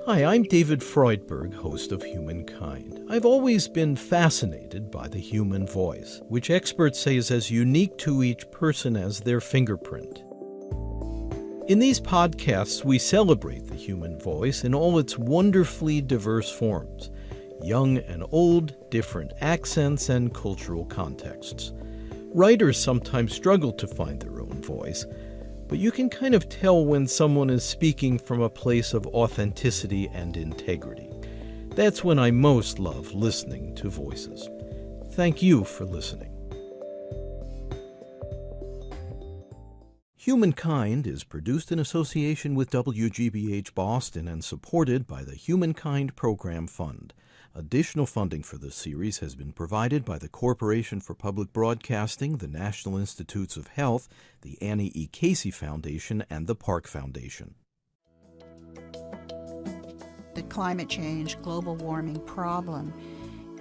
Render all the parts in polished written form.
Hi, I'm David Freudberg, host of Humankind. I've always been fascinated by the human voice, which experts say is as unique to each person as their fingerprint. In these podcasts, we celebrate the human voice in all its wonderfully diverse forms, young and old, different accents, and cultural contexts. Writers sometimes struggle to find their own voice, but you can kind of tell when someone is speaking from a place of authenticity and integrity. That's when I most love listening to voices. Thank you for listening. Humankind is produced in association with WGBH Boston and supported by the Humankind Program Fund. Additional funding for this series has been provided by the Corporation for Public Broadcasting, the National Institutes of Health, the Annie E. Casey Foundation, and the Park Foundation. The climate change, global warming problem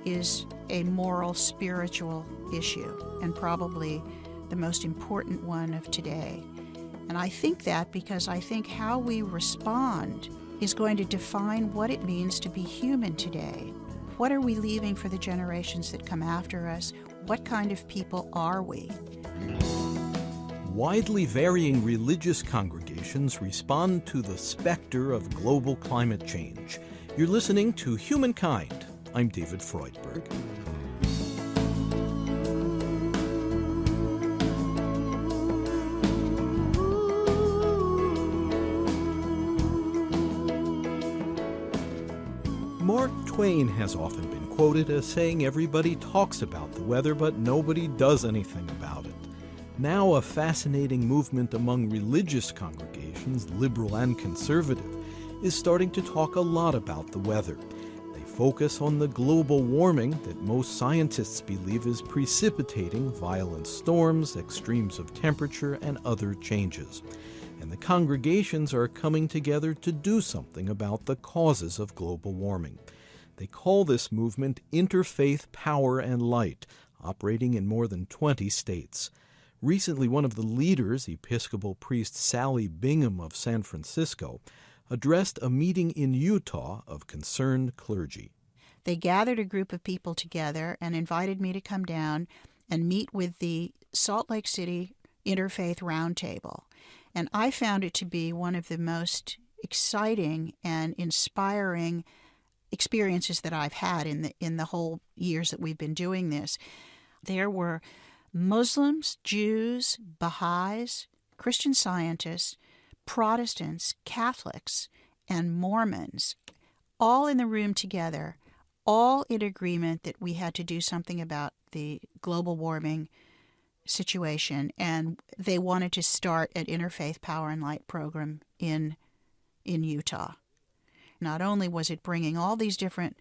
is a moral, spiritual issue, and probably the most important one of today. And I think that because I think how we respond is going to define what it means to be human today. What are we leaving for the generations that come after us? What kind of people are we? Widely varying religious congregations respond to the specter of global climate change. You're listening to Humankind. I'm David Freudberg. Mark Twain has often been quoted as saying everybody talks about the weather, but nobody does anything about it. Now a fascinating movement among religious congregations, liberal and conservative, is starting to talk a lot about the weather. They focus on the global warming that most scientists believe is precipitating violent storms, extremes of temperature, and other changes. And the congregations are coming together to do something about the causes of global warming. They call this movement Interfaith Power and Light, operating in more than 20 states. Recently, one of the leaders, Episcopal priest Sally Bingham of San Francisco, addressed a meeting in Utah of concerned clergy. They gathered a group of people together and invited me to come down and meet with the Salt Lake City Interfaith Roundtable. And I found it to be one of the most exciting and inspiring experiences that I've had in the whole years that we've been doing this. There were Muslims, Jews, Baha'is, Christian Scientists, Protestants, Catholics, and Mormons, all in the room together, all in agreement that we had to do something about the global warming situation, and they wanted to start an Interfaith Power and Light program in Utah. Not only was it bringing all these different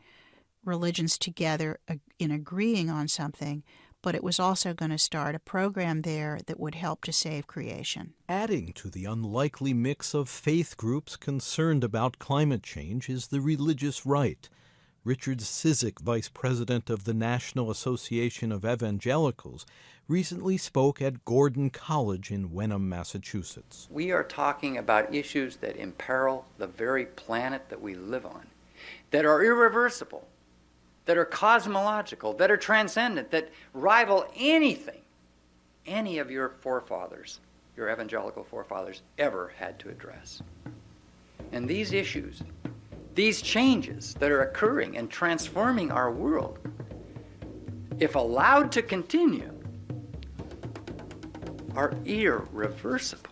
religions together in agreeing on something, but it was also going to start a program there that would help to save creation. Adding to the unlikely mix of faith groups concerned about climate change is the religious right. Richard Cizik, vice president of the National Association of Evangelicals, recently spoke at Gordon College in Wenham, Massachusetts. We are talking about issues that imperil the very planet that we live on, that are irreversible, that are cosmological, that are transcendent, that rival anything any of your forefathers, your evangelical forefathers, ever had to address. And these issues, these changes that are occurring and transforming our world, if allowed to continue, are irreversible.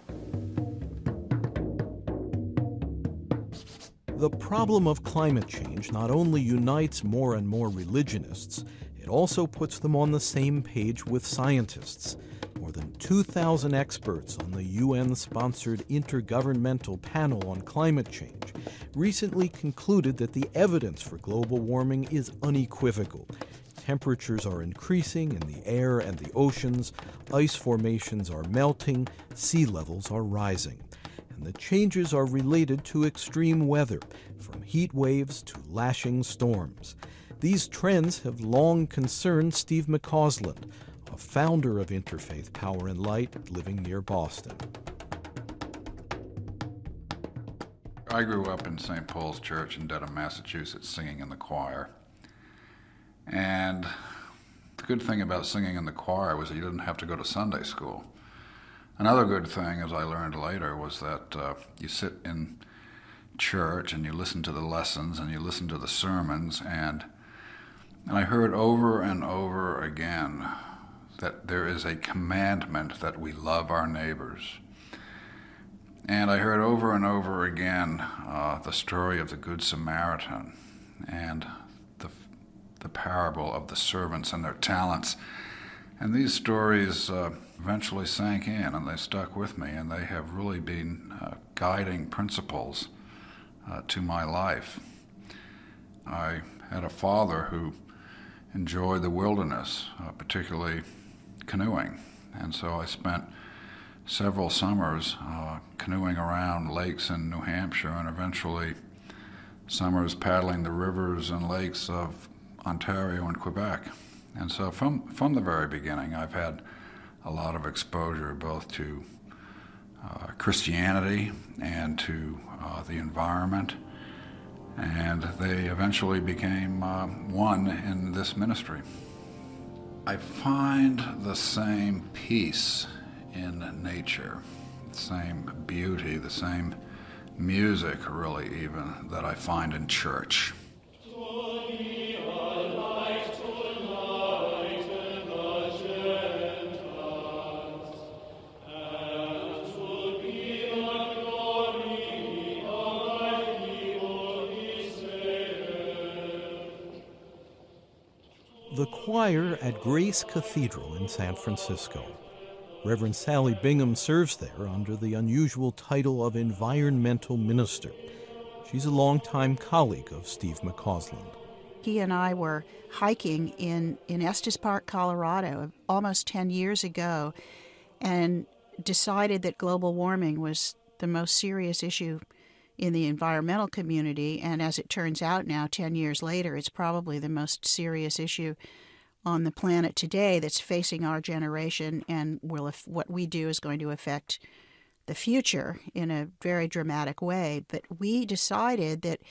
The problem of climate change not only unites more and more religionists, it also puts them on the same page with scientists. More than 2,000 experts on the UN-sponsored Intergovernmental Panel on Climate Change recently concluded that the evidence for global warming is unequivocal. Temperatures are increasing in the air and the oceans, ice formations are melting, sea levels are rising. And the changes are related to extreme weather, from heat waves to lashing storms. These trends have long concerned Steve MacAusland, a founder of Interfaith Power and Light, living near Boston. I grew up in St. Paul's Church in Dedham, Massachusetts, singing in the choir. And the good thing about singing in the choir was that you didn't have to go to Sunday school. Another good thing, as I learned later, was that you sit in church and you listen to the lessons and you listen to the sermons, and I heard over and over again that there is a commandment that we love our neighbors. And I heard over and over again the story of the Good Samaritan and the parable of the servants and their talents. And these stories eventually sank in, and they stuck with me, and they have really been guiding principles to my life. I had a father who enjoyed the wilderness, particularly canoeing, and so I spent several summers canoeing around lakes in New Hampshire, and eventually summers paddling the rivers and lakes of Ontario and Quebec. And so from the very beginning, I've had a lot of exposure both to Christianity and to the environment, and they eventually became one in this ministry. I find the same peace in nature, the same beauty, the same music, really, even, that I find in church. The choir at Grace Cathedral in San Francisco. Reverend Sally Bingham serves there under the unusual title of environmental minister. She's a longtime colleague of Steve MacAusland. He and I were hiking in Estes Park, Colorado, almost 10 years ago, and decided that global warming was the most serious issue in the environmental community, and as it turns out now, 10 years later, it's probably the most serious issue on the planet today that's facing our generation, and what we do is going to affect the future in a very dramatic way. But we decided that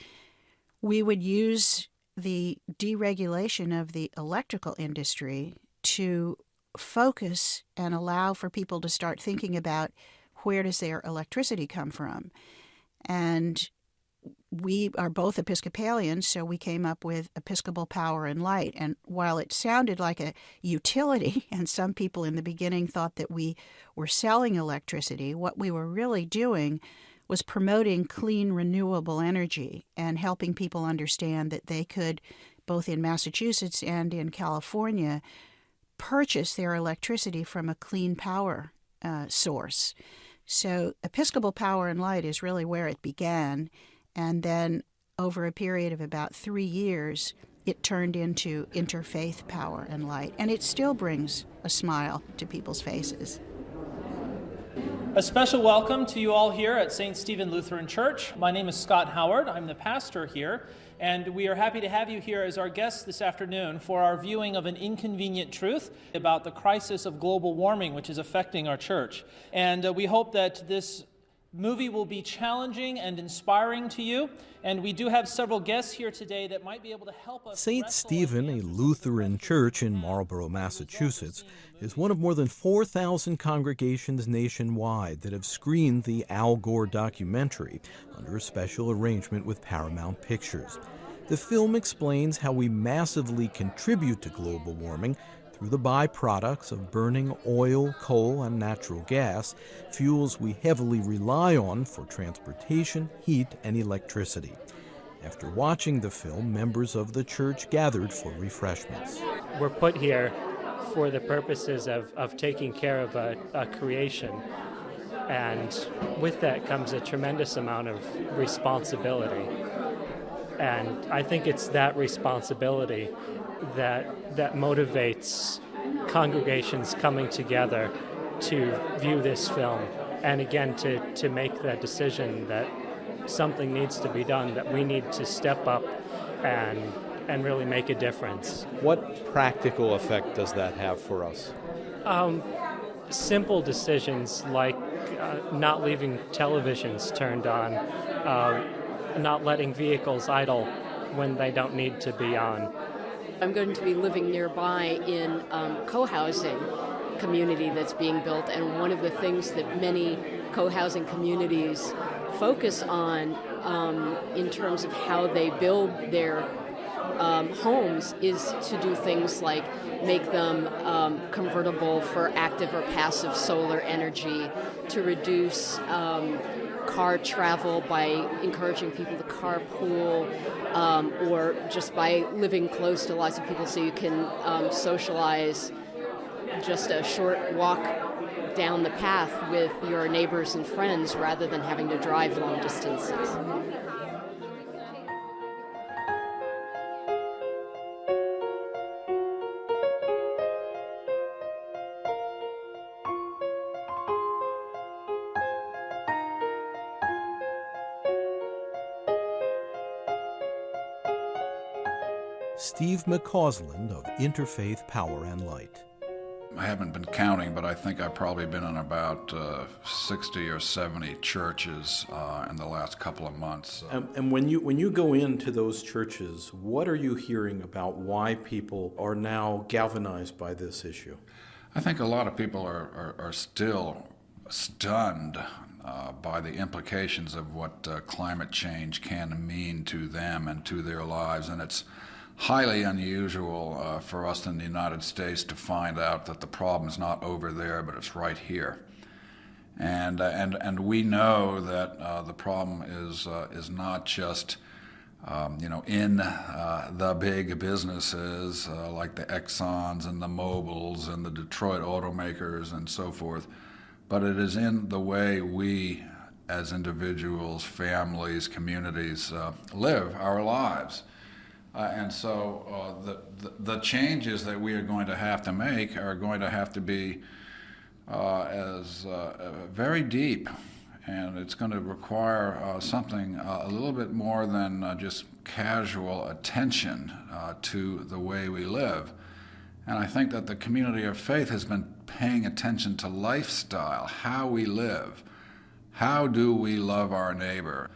we would use the deregulation of the electrical industry to focus and allow for people to start thinking about where does their electricity come from. And we are both Episcopalians, so we came up with Episcopal Power and Light. And while it sounded like a utility, and some people in the beginning thought that we were selling electricity, what we were really doing was promoting clean, renewable energy and helping people understand that they could, both in Massachusetts and in California, purchase their electricity from a clean power source. So Episcopal Power and Light is really where it began, and then over a period of about 3 years, it turned into Interfaith Power and Light, and it still brings a smile to people's faces. A special welcome to you all here at St. Stephen Lutheran Church. My name is Scott Howard. I'm the pastor here, and we are happy to have you here as our guests this afternoon for our viewing of an inconvenient truth about the crisis of global warming, which is affecting our church. And we hope that this movie will be challenging and inspiring to you, and we do have several guests here today that might be able to help us. St. Stephen, a Lutheran church in Marlborough, Massachusetts, is one of more than 4,000 congregations nationwide that have screened the Al Gore documentary under a special arrangement with Paramount Pictures. The film explains how we massively contribute to global warming through the byproducts of burning oil, coal, and natural gas, fuels we heavily rely on for transportation, heat, and electricity. After watching the film, members of the church gathered for refreshments. We're put here for the purposes of taking care of a creation, and with that comes a tremendous amount of responsibility. And I think it's that responsibility that motivates congregations coming together to view this film, and again to make that decision that something needs to be done, that we need to step up and really make a difference. What practical effect does that have for us? Simple decisions like not leaving televisions turned on, not letting vehicles idle when they don't need to be on. I'm going to be living nearby in co-housing community that's being built, and one of the things that many co-housing communities focus on in terms of how they build their homes is to do things like make them convertible for active or passive solar energy, to reduce car travel by encouraging people to carpool, or just by living close to lots of people so you can socialize just a short walk down the path with your neighbors and friends rather than having to drive long distances. Steve MacAusland of Interfaith Power and Light. I haven't been counting, but I think I've probably been in about 60 or 70 churches in the last couple of months. And when you go into those churches, what are you hearing about why people are now galvanized by this issue? I think a lot of people are still stunned by the implications of what climate change can mean to them and to their lives, and it's highly unusual for us in the United States to find out that the problem is not over there, but it's right here. And we know that the problem is not just in the big businesses like the Exxons and the Mobils and the Detroit automakers and so forth, but it is in the way we as individuals, families, communities live our lives. And so the changes that we are going to have to make are going to have to be very deep, and it's going to require something a little bit more than just casual attention to the way we live. And I think that the community of faith has been paying attention to lifestyle, how we live. How do we love our neighbor?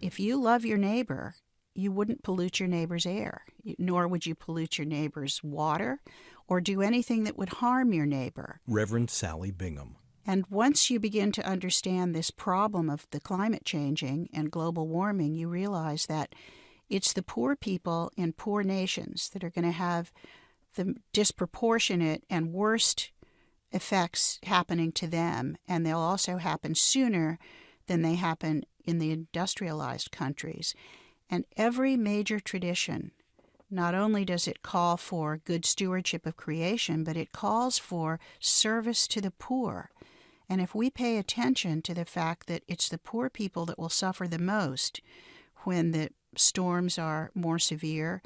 If you love your neighbor, you wouldn't pollute your neighbor's air, nor would you pollute your neighbor's water or do anything that would harm your neighbor. Reverend Sally Bingham. And once you begin to understand this problem of the climate changing and global warming, you realize that it's the poor people in poor nations that are going to have the disproportionate and worst effects happening to them, and they'll also happen sooner than they happen in the industrialized countries. And every major tradition, not only does it call for good stewardship of creation, but it calls for service to the poor. And if we pay attention to the fact that it's the poor people that will suffer the most when the storms are more severe,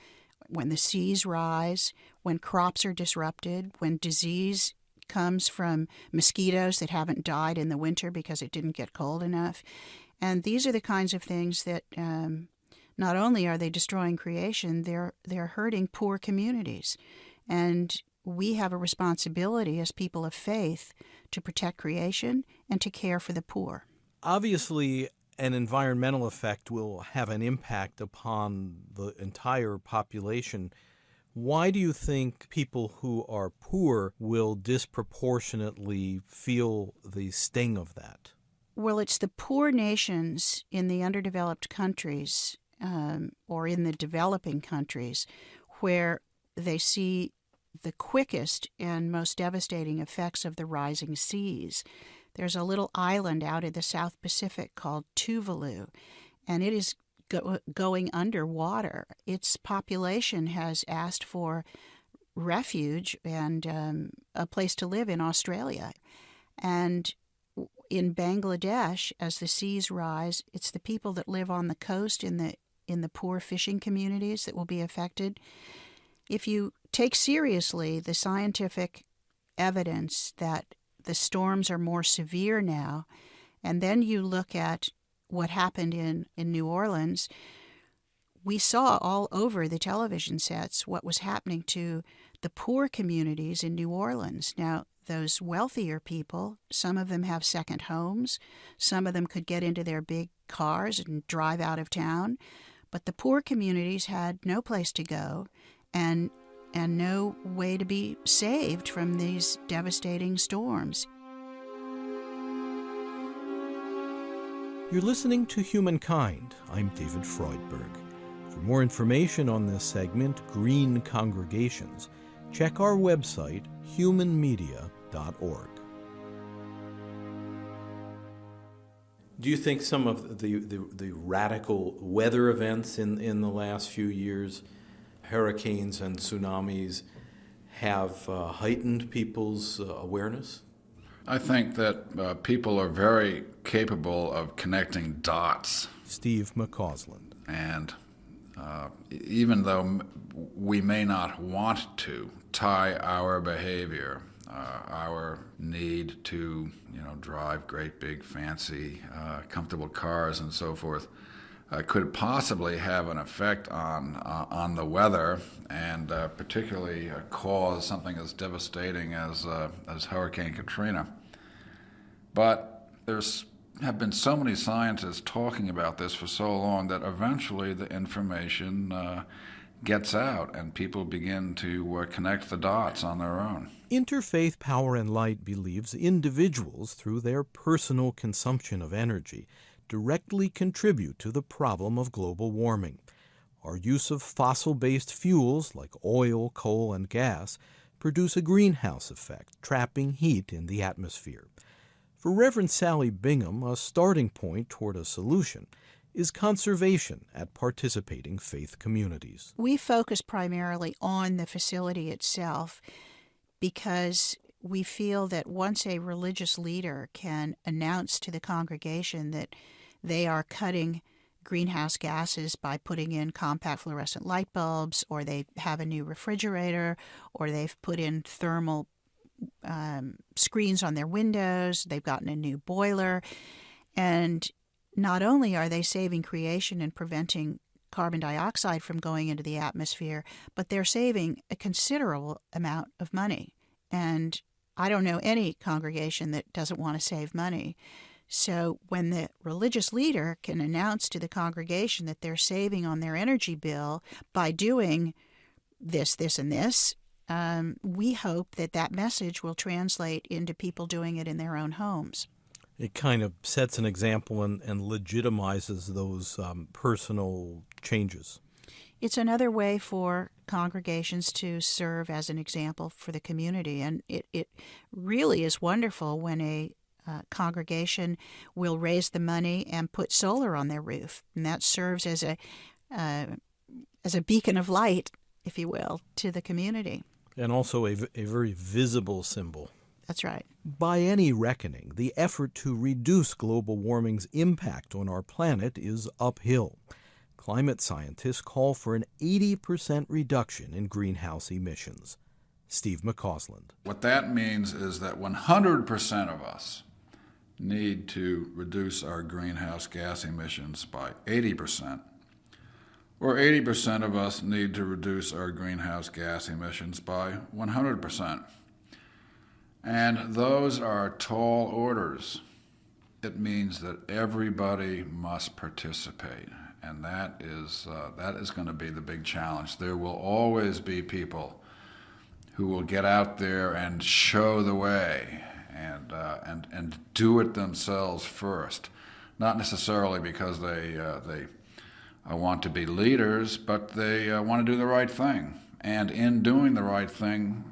when the seas rise, when crops are disrupted, when disease comes from mosquitoes that haven't died in the winter because it didn't get cold enough. And these are the kinds of things that not only are they destroying creation, they're hurting poor communities. And we have a responsibility as people of faith to protect creation and to care for the poor. Obviously, an environmental effect will have an impact upon the entire population. Why do you think people who are poor will disproportionately feel the sting of that? Well, it's the poor nations in the underdeveloped countries or in the developing countries where they see the quickest and most devastating effects of the rising seas. There's a little island out in the South Pacific called Tuvalu, and it is going underwater. Its population has asked for refuge and a place to live in Australia. And in Bangladesh, as the seas rise, it's the people that live on the coast in the poor fishing communities that will be affected. If you take seriously the scientific evidence that the storms are more severe now, and then you look at what happened in New Orleans, we saw all over the television sets what was happening to the poor communities in New Orleans. Now, those wealthier people, some of them have second homes, some of them could get into their big cars and drive out of town, but the poor communities had no place to go and no way to be saved from these devastating storms. You're listening to Humankind. I'm David Freudberg. For more information on this segment, Green Congregations, check our website, humanmedia.org. Do you think some of the radical weather events in the last few years, hurricanes and tsunamis, have heightened people's awareness? I think that people are very capable of connecting dots. Steve MacAusland. And even though we may not want to tie our behavior, our need to, drive great, big, fancy, comfortable cars and so forth, could possibly have an effect on the weather, and particularly cause something as devastating as Hurricane Katrina. But there's have been so many scientists talking about this for so long that eventually the information gets out and people begin to connect the dots on their own. Interfaith Power and Light believes individuals, through their personal consumption of energy, directly contribute to the problem of global warming. Our use of fossil-based fuels like oil, coal, and gas produce a greenhouse effect, trapping heat in the atmosphere. For Reverend Sally Bingham, a starting point toward a solution is conservation at participating faith communities. We focus primarily on the facility itself because we feel that once a religious leader can announce to the congregation that they are cutting greenhouse gases by putting in compact fluorescent light bulbs, or they have a new refrigerator, or they've put in thermal screens on their windows, they've gotten a new boiler, and not only are they saving creation and preventing carbon dioxide from going into the atmosphere, but they're saving a considerable amount of money. And I don't know any congregation that doesn't want to save money. So when the religious leader can announce to the congregation that they're saving on their energy bill by doing this, this, and this, we hope that that message will translate into people doing it in their own homes. It kind of sets an example and legitimizes those personal changes. It's another way for congregations to serve as an example for the community. And it really is wonderful when a congregation will raise the money and put solar on their roof. And that serves as a beacon of light, if you will, to the community. And also a very visible symbol. That's right. By any reckoning, the effort to reduce global warming's impact on our planet is uphill. Climate scientists call for an 80% reduction in greenhouse emissions. Steve MacAusland. What that means is that 100% of us need to reduce our greenhouse gas emissions by 80%, or 80% of us need to reduce our greenhouse gas emissions by 100%. And those are tall orders. It means that everybody must participate, and that is going to be the big challenge. There will always be people who will get out there and show the way and do it themselves first, not necessarily because they want to be leaders, but they want to do the right thing. And in doing the right thing,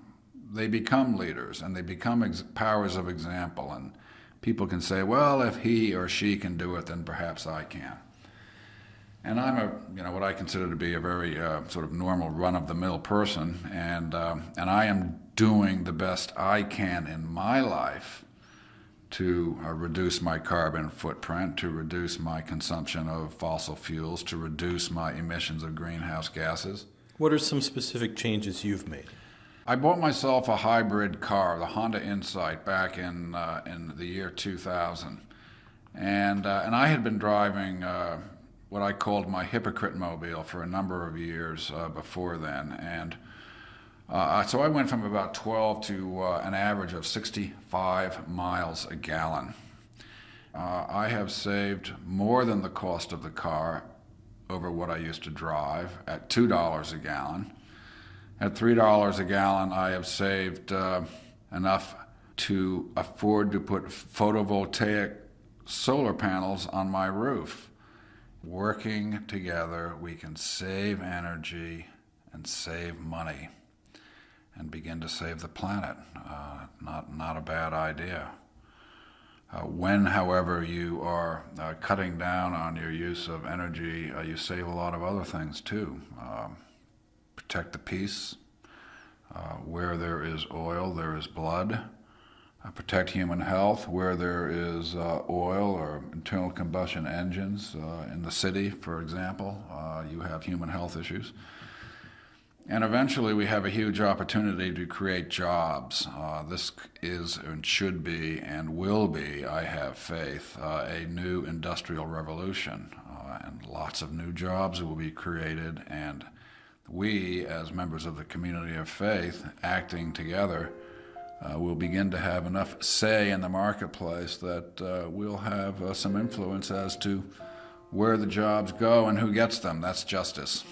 they become leaders and they become powers of example. And people can say, well, if he or she can do it, then perhaps I can. And I'm what I consider to be a very sort of normal run-of-the-mill person, and I am doing the best I can in my life to reduce my carbon footprint, to reduce my consumption of fossil fuels, to reduce my emissions of greenhouse gases. What are some specific changes you've made? I bought myself a hybrid car, the Honda Insight, back in the year 2000, and I had been driving what I called my hypocrite mobile for a number of years before then, and So I went from about 12 to an average of 65 miles a gallon. I have saved more than the cost of the car over what I used to drive at $2 a gallon. At $3 a gallon, I have saved enough to afford to put photovoltaic solar panels on my roof. Working together, we can save energy and save money and begin to save the planet. Not a bad idea. When, however, you are cutting down on your use of energy, you save a lot of other things too. Protect the peace. Where there is oil, there is blood. Protect human health. Where there is oil or internal combustion engines in the city, for example, you have human health issues. And eventually we have a huge opportunity to create jobs. This is and should be and will be, I have faith, a new industrial revolution. And lots of new jobs will be created, and we, as members of the community of faith, acting together, will begin to have enough say in the marketplace that we'll have some influence as to where the jobs go and who gets them. That's justice.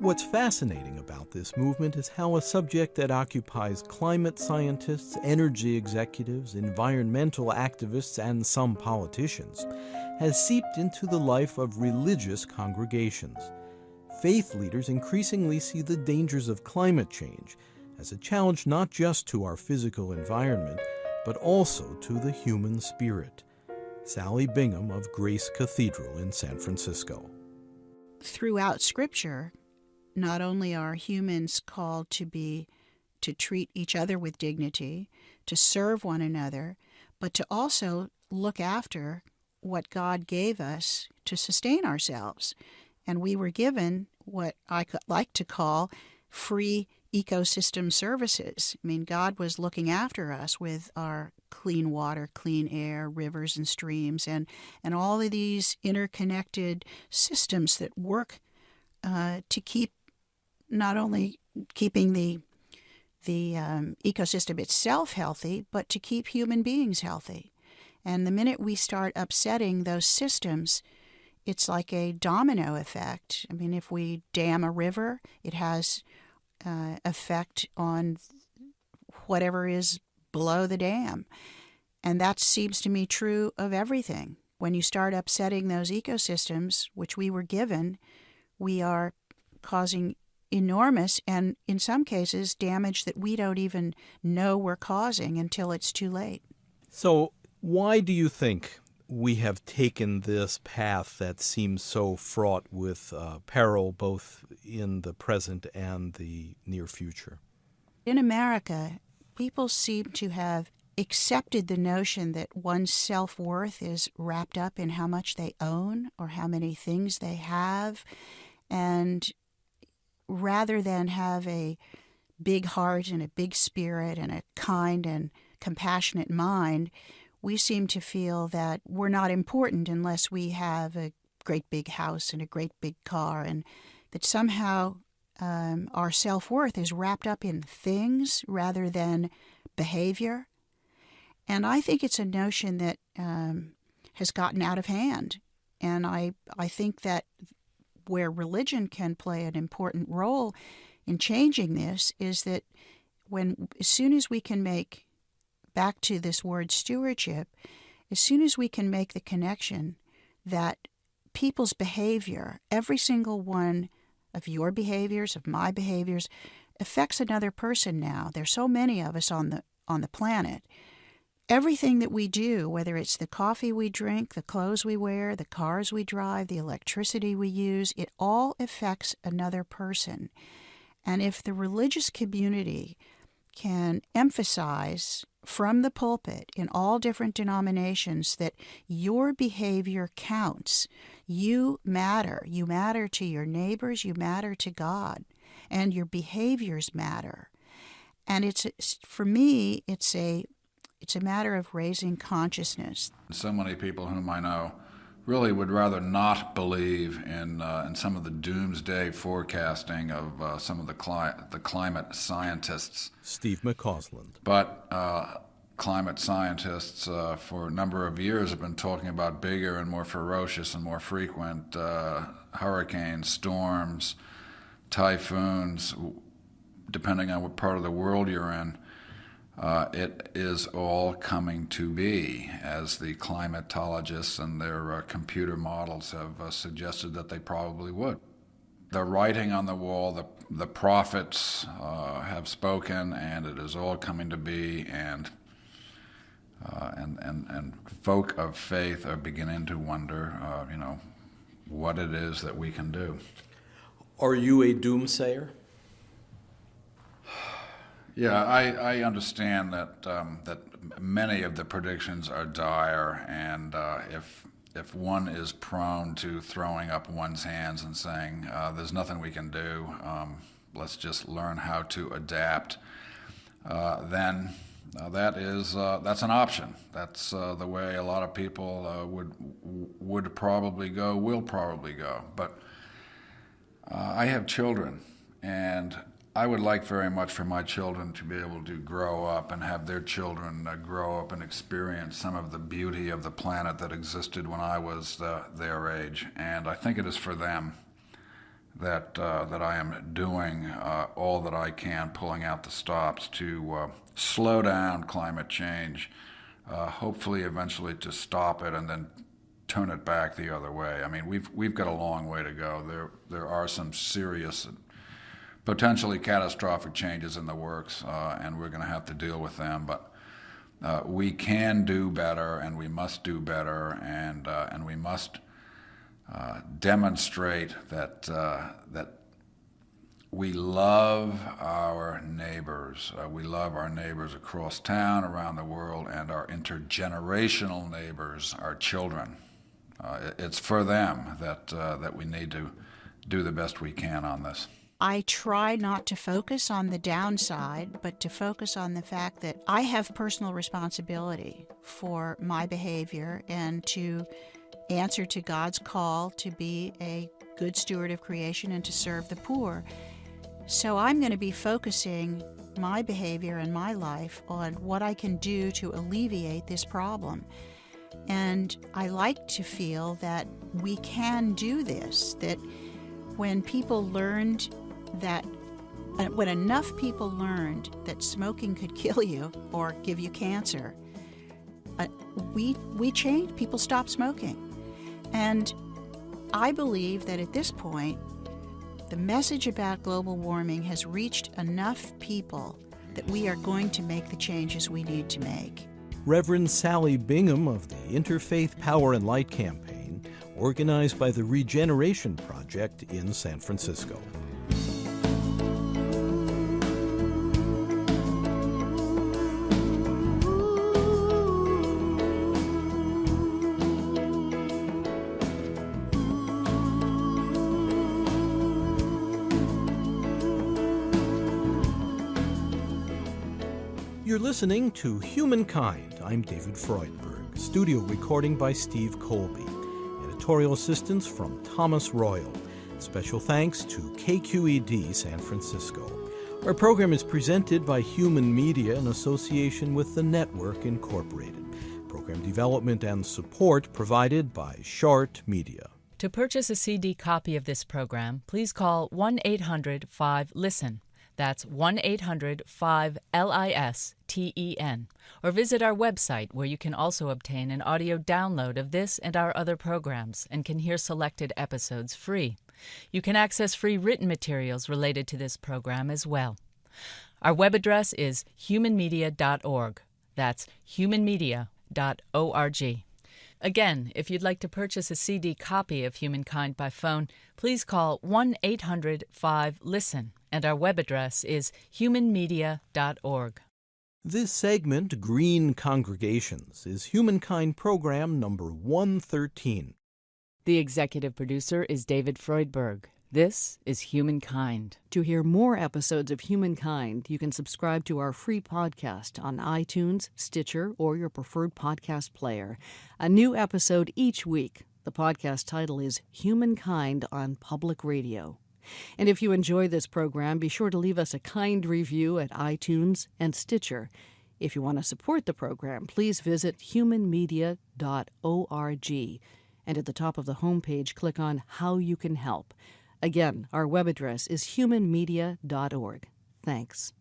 What's fascinating about this movement is how a subject that occupies climate scientists, energy executives, environmental activists, and some politicians has seeped into the life of religious congregations. Faith leaders increasingly see the dangers of climate change as a challenge not just to our physical environment, but also to the human spirit. Sally Bingham of Grace Cathedral in San Francisco. Throughout Scripture, not only are humans called to treat each other with dignity, to serve one another, but to also look after what God gave us to sustain ourselves. And we were given what I like to call free ecosystem services. I mean, God was looking after us with our clean water, clean air, rivers and streams, and all of these interconnected systems that work to keep not only keeping the ecosystem itself healthy, but to keep human beings healthy. And the minute we start upsetting those systems, it's like a domino effect. I mean, if we dam a river, it has effect on whatever is below the dam. And that seems to me true of everything. When you start upsetting those ecosystems, which we were given, we are causing enormous and, in some cases, damage that we don't even know we're causing until it's too late. So why do you think we have taken this path that seems so fraught with peril both in the present and the near future? In America, people seem to have accepted the notion that one's self-worth is wrapped up in how much they own or how many things they have, and rather than have a big heart and a big spirit and a kind and compassionate mind, we seem to feel that we're not important unless we have a great big house and a great big car, and that somehow our self-worth is wrapped up in things rather than behavior. And I think it's a notion that has gotten out of hand. And I think that where religion can play an important role in changing this is that as soon as we can make, back to this word stewardship, as soon as we can make the connection that people's behavior, every single one of your behaviors, of my behaviors, affects another person now. There's so many of us on the planet. Everything that we do, whether it's the coffee we drink, the clothes we wear, the cars we drive, the electricity we use, it all affects another person. And if the religious community can emphasize from the pulpit in all different denominations that your behavior counts, you matter. You matter to your neighbors, you matter to God, and your behaviors matter. And for me, it's a it's a matter of raising consciousness. So many people whom I know really would rather not believe in some of the doomsday forecasting of some of the climate scientists. Steve MacAusland. But climate scientists for a number of years have been talking about bigger and more ferocious and more frequent hurricanes, storms, typhoons, depending on what part of the world you're in. It is all coming to be, as the climatologists and their computer models have suggested that they probably would. The writing on the wall, the prophets have spoken, and it is all coming to be, and folk of faith are beginning to wonder, what it is that we can do. Are you a doomsayer? Yeah, I understand that many of the predictions are dire, and if one is prone to throwing up one's hands and saying, "There's nothing we can do, let's just learn how to adapt," then that's an option. That's the way a lot of people would probably go, will probably go. But I have children, and I would like very much for my children to be able to grow up and have their children grow up and experience some of the beauty of the planet that existed when I was their age. And I think it is for them that I am doing all that I can, pulling out the stops to slow down climate change, hopefully eventually to stop it and then turn it back the other way. I mean, we've got a long way to go. There are some serious, potentially catastrophic changes in the works, and we're going to have to deal with them. But we can do better, and we must do better, and we must demonstrate that we love our neighbors. We love our neighbors across town, around the world, and our intergenerational neighbors, our children. It's for them that we need to do the best we can on this. I try not to focus on the downside, but to focus on the fact that I have personal responsibility for my behavior and to answer to God's call to be a good steward of creation and to serve the poor. So I'm going to be focusing my behavior and my life on what I can do to alleviate this problem. And I like to feel that we can do this, that when people learned that, when enough people learned that smoking could kill you or give you cancer, we changed, people stopped smoking. And I believe that at this point, the message about global warming has reached enough people that we are going to make the changes we need to make. Reverend Sally Bingham of the Interfaith Power and Light campaign, organized by the Regeneration Project in San Francisco. You're listening to Humankind. I'm David Freudberg. Studio recording by Steve Colby. Editorial assistance from Thomas Royal. Special thanks to KQED San Francisco. Our program is presented by Human Media in association with The Network Incorporated. Program development and support provided by Shart Media. To purchase a CD copy of this program, please call 1-800-5-LISTEN. That's 1-800-5-LISTEN. Or visit our website, where you can also obtain an audio download of this and our other programs and can hear selected episodes free. You can access free written materials related to this program as well. Our web address is humanmedia.org. That's humanmedia.org. Again, if you'd like to purchase a CD copy of Humankind by phone, please call 1-800-5-LISTEN, and our web address is humanmedia.org. This segment, Green Congregations, is Humankind program number 113. The executive producer is David Freudberg. This is Humankind. To hear more episodes of Humankind, you can subscribe to our free podcast on iTunes, Stitcher, or your preferred podcast player. A new episode each week. The podcast title is Humankind on Public Radio. And if you enjoy this program, be sure to leave us a kind review at iTunes and Stitcher. If you want to support the program, please visit humanmedia.org. And at the top of the homepage, click on How You Can Help. Again, our web address is humanmedia.org. Thanks.